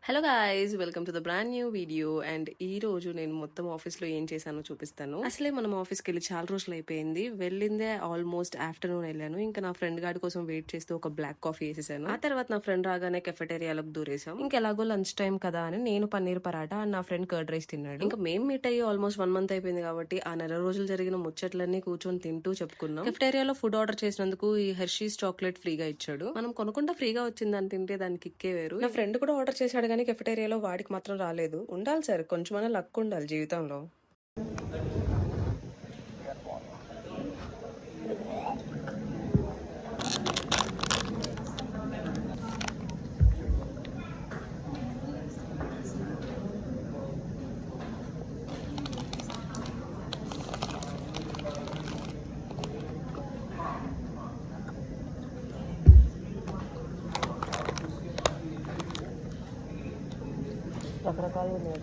Hello guys, welcome to the brand new video. And ఈ రోజు నేను మొత్తం ఆఫీస్ లో ఏం చేశానో చూపిస్తాను. అసలే మనం ఆఫీస్కి వెళ్ళి చాలా రోజులు అయిపోయింది. వెళ్ళిందే ఆల్మోస్ట్ ఆఫ్టర్నూన్ వెళ్ళాను. ఇంకా నా ఫ్రెండ్ గాడి కోసం వెయిట్ చేస్తూ ఒక బ్లాక్ కాఫీ వేసేసాను. ఆ తర్వాత నా ఫ్రెండ్ రాగానే కెఫెటేరియాలోకి దూరేసాం. ఇంకా ఎలాగో లంచ్ టైం కదా అని నేను పన్నీర్ పరాటా అండ్ నా ఫ్రెండ్ కర్డ్ రైస్ తిన్నాడు. ఇంకా మేము మీట్ అయ్యి ఆల్మోస్ట్ 1 మంత్ అయిపోయింది కాబట్టి ఆ నెల రోజులు జరిగిన ముచ్చట్లన్నీ కూర్చొని తింటూ చెప్పుకున్నాం. కెఫెటేరియాలో ఫుడ్ ఆర్డర్ చేసినందుకు ఈ హెర్షీస్ చాక్లెట్ ఫ్రీగా ఇచ్చాడు. మనం కొనుక్కుంటా ఫ్రీగా వచ్చిందని తింటే దానికి కిక్కే వేరు. నా ఫ్రెండ్ కూడా ఆర్డర్ చేశాడు కానీ కెఫెటేరియాలో వాడికి మాత్రం రాలేదు. ఉండాలి సార్, కొంచెమైనా లక్ ఉండాలి జీవితంలో. రకరకాలు ఉన్నాయి.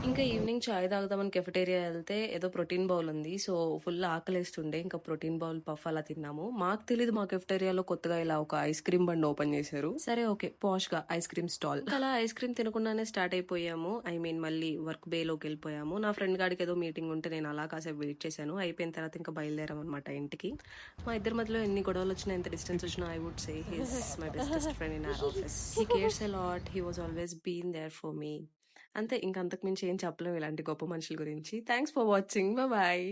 ఇంకా ఈవినింగ్ చాయ్ తాగుదామని కెఫెటేరియా వెళ్తే ఏదో ప్రోటీన్ బౌల్ ఉంది. సో ఫుల్ ఆకలేస్తుండే ఇంకా ప్రోటీన్ బౌల్ పఫ్ అలా తిన్నాము. మాకు తెలీదు మా కెఫెటేరియాలో కొత్తగా ఇలా ఒక ఐస్ క్రీమ్ బండి ఓపెన్ చేశారు. సరే ఓకే, పాష్ గా ఐస్ క్రీమ్ స్టాల్. అలా ఐస్ క్రీమ్ తినకుండానే స్టార్ట్ అయిపోయాము. మళ్ళీ వర్క్ బే లోకి వెళ్ళిపోయాము. నా ఫ్రెండ్ గాడికి ఏదో మీటింగ్ ఉంటే నేను అలా కాసేపు వెయిట్ చేశాను. అయిపోయిన తర్వాత ఇంకా బయలుదేరాం అనమాట ఇంటికి. మా ఇద్దరి మధ్యలో ఎన్ని గొడవలు వచ్చినా, ఎంత డిస్టెన్స్ వచ్చినా, I would say he's my best friend in our office. He cares a lot. He was always been there for me. అంతే, ఇంక అంతకు మించి ఏం చెప్పలేము ఇలాంటి గొప్ప మనుషుల గురించి. Thanks for watching. బాయ్.